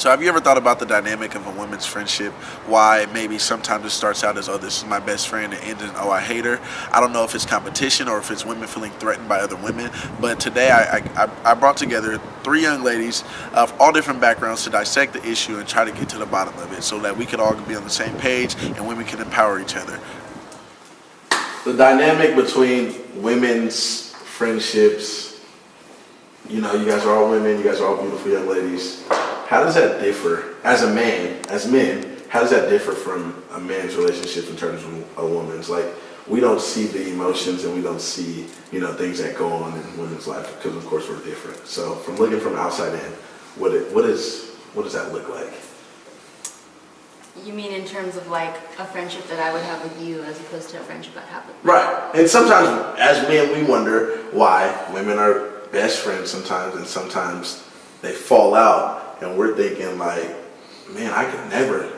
So have you ever thought about the dynamic of a women's friendship? Why maybe sometimes it starts out as, oh, this is my best friend, and ends in, oh, I hate her. I don't know if it's competition or if it's women feeling threatened by other women. But today I brought together 3 young ladies of all different backgrounds to dissect the issue and try to get to the bottom of it so that we could all be on the same page and women can empower each other. The dynamic between women's friendships, you know, you guys are all women, you guys are all beautiful young ladies. How does that differ as a man, as men? How does that differ from a man's relationship in terms of a woman's? Like, we don't see the emotions and we don't see, you know, things that go on in women's life because, of course, we're different. So, from looking from outside in, what does that look like? You mean in terms of like a friendship that I would have with you as opposed to a friendship I'd have with you? Right. And sometimes, as men, we wonder why women are best friends sometimes, and sometimes they fall out. And we're thinking like, man, I could never,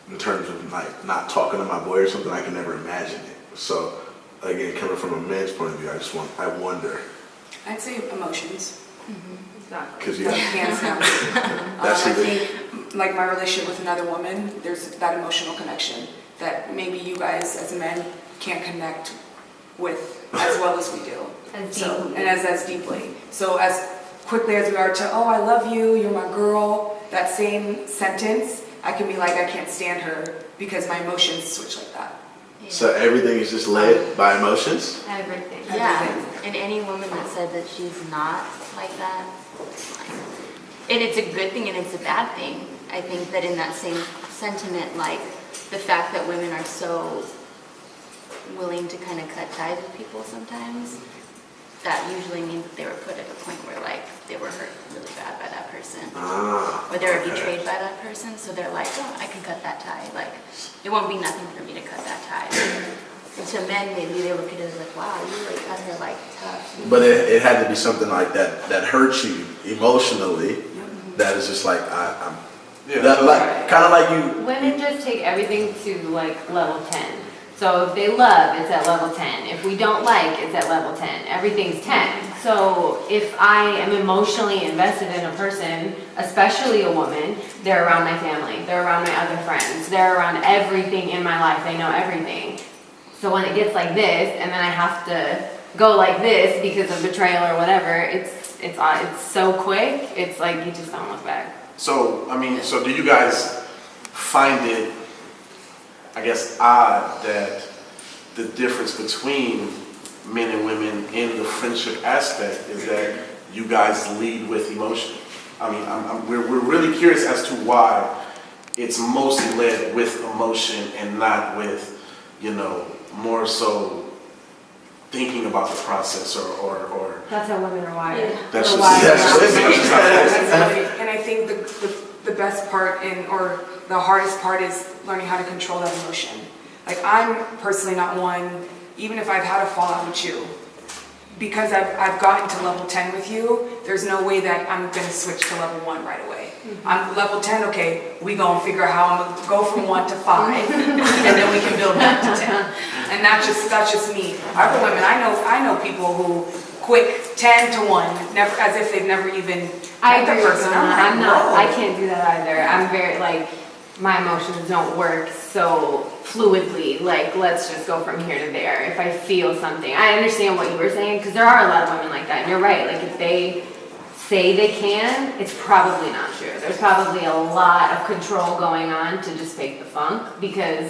in terms of like not talking to my boy or something, I can never imagine it. So again, coming from a man's point of view, I wonder. I'd say emotions. Mm-hmm. Exactly. Because hands down. I think like my relationship with another woman, there's that emotional connection that maybe you guys as men can't connect with as well as we do. As deeply. So as quickly as we are to, oh, I love you, you're my girl, that same sentence, I can be like, I can't stand her because my emotions switch like that. Yeah. So everything is just led by emotions? Everything. Yeah. And any woman that said that she's not like that, and it's a good thing and it's a bad thing. I think that in that same sentiment, like the fact that women are so willing to kind of cut ties with people sometimes, that usually means that they were put at a point where like they were hurt really bad by that person, or they were betrayed by that person. So they're like, oh, I can cut that tie. Like it won't be nothing for me to cut that tie. And to men, maybe they look at it as like, wow, you like cut her like tough. But it had to be something like that hurts you emotionally. Mm-hmm. That is just like I'm. Yeah. That, like kind of like you. Women just take everything to like level 10. So if they love, it's at level 10. If we don't like, it's at level 10. Everything's 10. So if I am emotionally invested in a person, especially a woman, they're around my family, they're around my other friends, they're around everything in my life, they know everything. So when it gets like this, and then I have to go like this because of betrayal or whatever, it's so quick, it's like you just don't look back. So, I mean, so do you guys find it, I guess, odd that the difference between men and women in the friendship aspect is that you guys lead with emotion? I mean, we're really curious as to why it's mostly led with emotion and not with, you know, more so thinking about the process or That's how women are wired. That's We're just wired. And I think the best part or the hardest part is learning how to control that emotion. Like I'm personally not one, even if I've had a fallout with you, because I've gotten to level 10 with you, there's no way that I'm gonna switch to level 1 right away. I'm level 10, okay, we gonna figure out how I'm gonna go from 1 to 5, and then we can build back to 10. And that's just me. Other women, I know people who quick 10 to 1, never, as if they've never even I met the agree with person. you. I'm I'm like, not. whoa. I can't do that either. I'm very like my emotions don't work so fluidly. Like let's just go from here to there. If I feel something, I understand what you were saying because there are a lot of women like that. And you're right. Like if they say they can, it's probably not true. There's probably a lot of control going on to just fake the funk because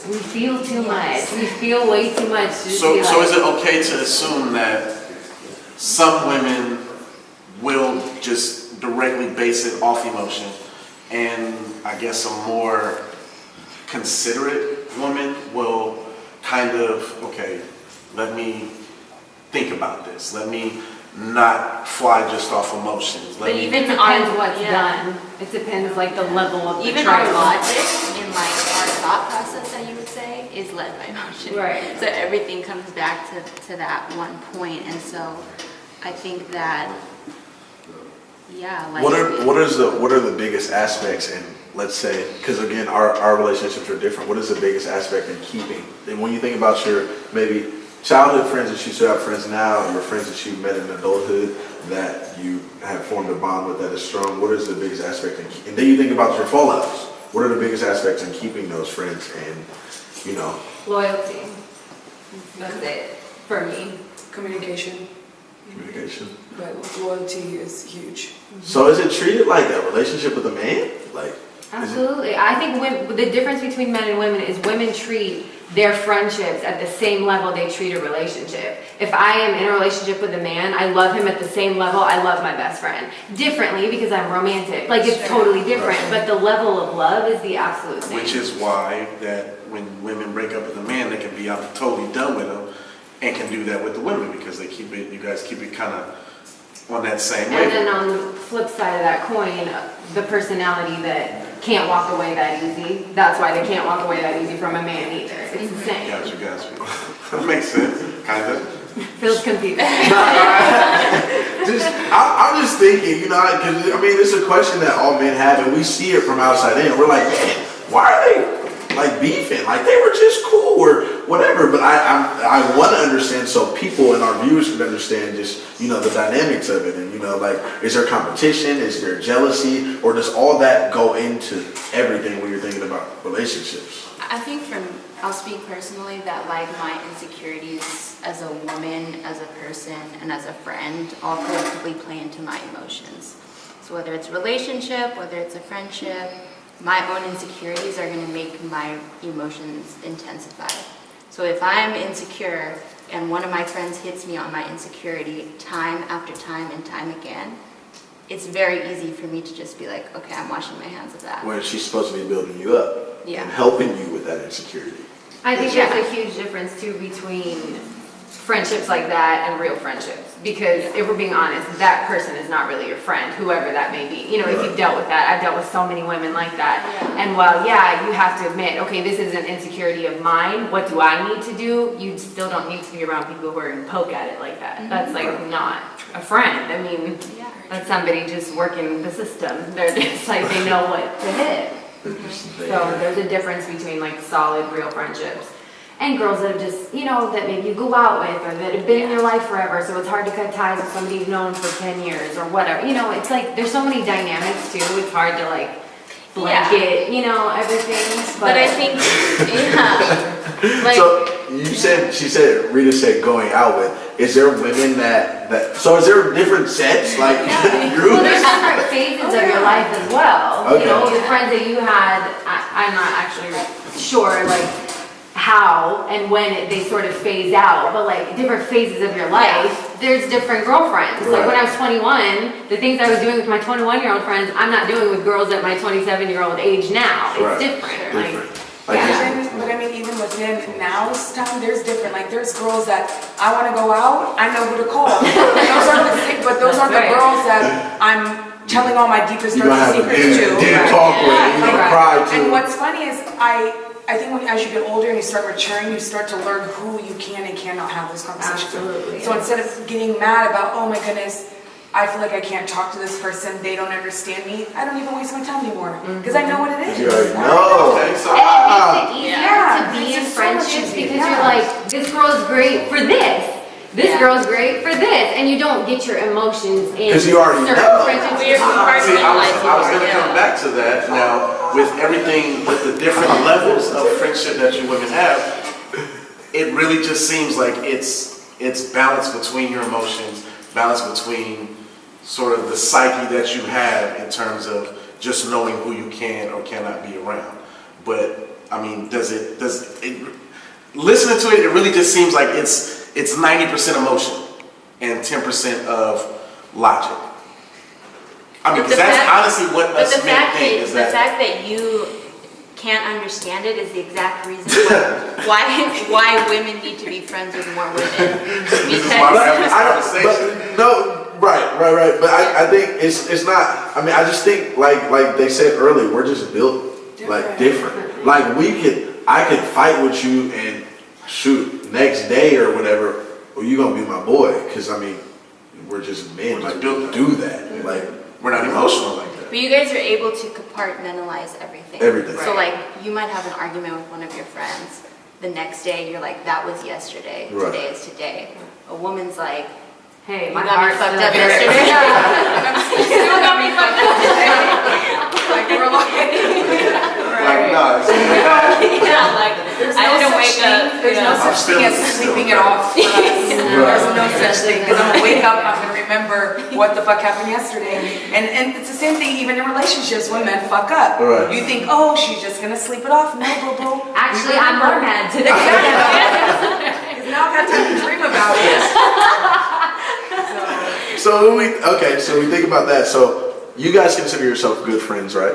we feel too much. We feel way too much. To just so be is like, it okay to assume that some women will just directly base it off emotion, and I guess a more considerate woman will kind of, okay, let me think about this. Let me not fly just off emotions. But even it depends what's done. It depends like the level of even our betrayal. logic and like our thought process that you would say is led by emotion. Right. So everything comes back to that one point, and so I think that like What are the biggest aspects in, let's say, because again our relationships are different. What is the biggest aspect in keeping? And when you think about your maybe childhood friends that you still have friends now, your friends that you met in adulthood that you have formed a bond with that is strong, what is the biggest aspect and then you think about your fallouts, what are the biggest aspects in keeping those friends and, you know? Loyalty. That's it for me. Communication, Communication. but loyalty is huge. So is it treated like a relationship with a man? Like, Absolutely. I think the difference between men and women is women treat their friendships at the same level they treat a relationship. If I am in a relationship with a man, I love him at the same level I love my best friend. Differently because I'm romantic. Like it's totally different, but the level of love is the absolute same. Which is why that when women break up with a man, they can be out totally done with him and can do that with the women because they keep it, you guys keep it kind of on that same And then wavelength. on the flip side of that coin, the personality that can't walk away that easy, that's why they can't walk away that easy from a man either. It's the same. Gotcha. That makes sense, kind of. Feels confused. I'm just thinking, you know, because I mean, it's a question that all men have, and we see it from outside in. We're like, man, why are they like beefing? Like they were just cool or whatever. But I want to understand so people and our viewers can understand just, you know, the dynamics of it, and you know, like, is there competition? Is there jealousy? Or does all that go into everything when you're thinking about relationships? I think I'll speak personally that like my insecurities as a woman, as a person, and as a friend all collectively play into my emotions. So whether it's a relationship, whether it's a friendship, my own insecurities are going to make my emotions intensify. So if I'm insecure and one of my friends hits me on my insecurity time after time and time again, it's very easy for me to just be like, okay, I'm washing my hands of that. When she's supposed to be building you up and helping you with that insecurity. I think there's a huge difference too between friendships like that and real friendships. Because if we're being honest, that person is not really your friend, whoever that may be. You know, if you've dealt with that, I've dealt with so many women like that. And while, yeah, you have to admit, okay, this is an insecurity of mine. What do I need to do? You still don't need to be around people who are going to poke at it like that. That's like not a friend. I mean, that's somebody just working the system. They're just like, they know what to hit. So there's a difference between like solid, real friendships and girls that have just, you know, that maybe you go out with or that have been in your life forever, so it's hard to cut ties with somebody you've known for 10 years or whatever. You know, it's like, there's so many dynamics too, it's hard to like blanket, you know, everything. But I think, like, So she said, Rita said going out with, is there women so is there different sets, like groups? Well, there's different phases of your life as well. Okay. You know, the friends that you had, I'm not actually sure, like, how and when they sort of phase out, but like different phases of your life, there's different girlfriends. Like when I was 21, the things I was doing with my 21-year-old friends, I'm not doing with girls at my 27-year-old age now. It's different. Like, But I mean, even within now's time, there's different. Like, there's girls that I want to go out, I know who to call. Those aren't the girls that I'm telling all my deepest, darkest secrets to. Talk with, you know, cry to. And what's funny is I think as you get older and you start maturing, you start to learn who you can and cannot have this conversation. Absolutely. So instead of getting mad about, oh my goodness, I feel like I can't talk to this person, they don't understand me, I don't even waste my time anymore. Because I know what it is. You already know. Okay, so and it makes it easier Yeah. to be in It's just so much friendships easier. because you're like, this girl's great for this. This girl's great for this. And you don't get your emotions in 'Cause you already certain know. friendships. See, I was going to come back to that. Now, with everything, with the different levels of friendship that you women have, it really just seems like it's balance between your emotions, balance between sort of the psyche that you have in terms of just knowing who you can or cannot be around. But I mean, listening to it, it really just seems like it's 90% emotion and 10% of logic. I mean, because that's honestly what us men think is that. The fact that you can't understand it is the exact reason why women need to be friends with more women. Right. But I think it's not. I mean, I just think like they said earlier, we're just built like different. Like I could fight with you and shoot next day or whatever. Well, you gonna be my boy because I mean, we're just men. Like built to do that. Like we're not emotional like that. But you guys are able to compartmentalize everything. Everything. So like, you might have an argument with one of your friends, the next day you're like, that was yesterday, Right. today is today. A woman's like, Hey, you my got me heart's fucked still up there. yesterday. Still got me fucked up today. Like, we're Like, no, it's, Yeah, like, I didn't wake up. There's no I'm such thing as still sleeping it off for us. There's no such thing, because I'm gonna wake up, I'm gonna remember what the fuck happened yesterday. And it's the same thing even in relationships when men fuck up. Right. You think, oh, she's just gonna sleep it off. No, boo-boo. Actually, I'm more mad today. Because now I've had time to dream about it. So we think about that. So you guys consider yourself good friends, right?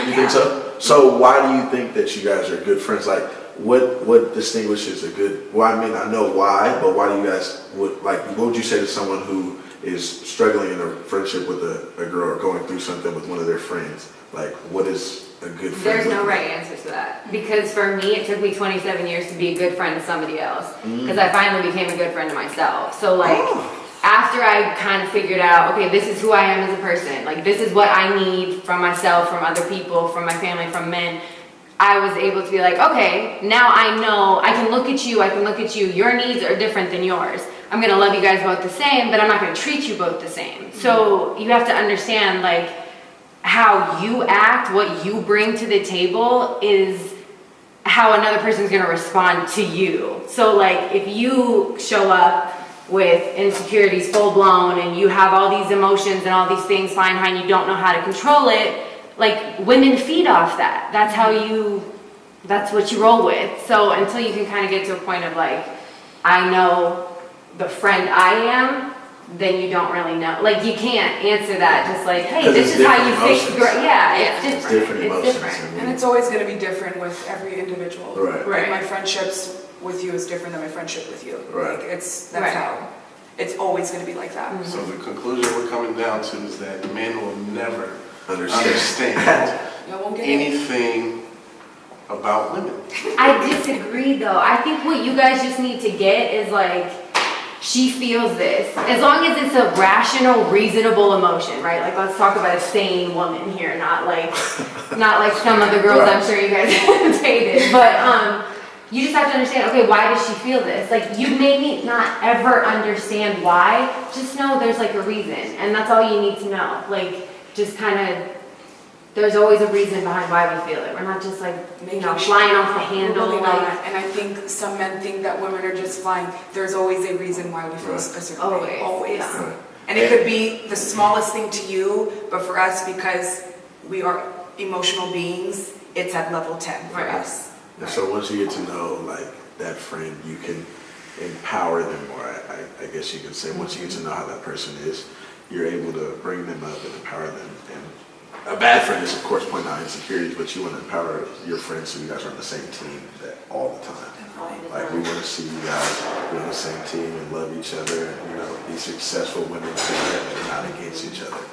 You think so? So why do you think that you guys are good friends? Like, what distinguishes a good? Well, I mean, I know why, but why do you guys what would you say to someone who is struggling in a friendship with a girl or going through something with one of their friends? Like, what is a good friend? There's no look right like? answer to that. Because for me, it took me 27 years to be a good friend to somebody else. Because I finally became a good friend to myself. So like, after I kind of figured out, okay, this is who I am as a person. Like, this is what I need from myself, from other people, from my family, from men. I was able to be like, okay, now I know, I can look at you, your needs are different than yours. I'm gonna love you guys both the same, but I'm not gonna treat you both the same. So you have to understand, like, how you act, what you bring to the table is how another person's gonna respond to you. So like, if you show up with insecurities full blown and you have all these emotions and all these things flying high and you don't know how to control it, like, women feed off that. That's what you roll with. So until you can kind of get to a point of like, I know the friend I am, then you don't really know. Like, you can't answer that just like, hey, 'Cause this it's is how you different fix emotions. girl. Yeah, Yeah. it's It's different. different It's emotions. different. And it's always gonna be different with every individual. Right. Like, my friendships with you is different than my friendship with you. Right. Like, that's Right. how, it's always gonna be like that. so the conclusion we're coming down to is that men will never Understand. understand You won't get it. anything about women. I disagree though. I think what you guys just need to get is like, she feels this. As long as it's a rational, reasonable emotion, right? Like, let's talk about a sane woman here, not like some of the girls I'm sure you guys have dated. But you just have to understand, okay, why does she feel this? Like, you may not ever understand why, just know there's like a reason. And that's all you need to know. Like, just kind of, there's always a reason behind why we feel it. We're not just like, flying off the handle. Really Like, not. And I think some men think that women are just flying. There's always a reason why we feel a certain way. Always, Always. yeah. Right. And it could be the smallest thing to you, but for us, because we are emotional beings, it's at level 10 for Right. us. And so once you get to know like that friend, you can empower them more. I guess you can say once you get to know how that person is, you're able to bring them up and empower them. And a bad friend is of course pointing out insecurities, but you want to empower your friends so you guys are on the same team all the time. Like, we want to see you guys be on the same team and love each other and, be successful women together and not against each other,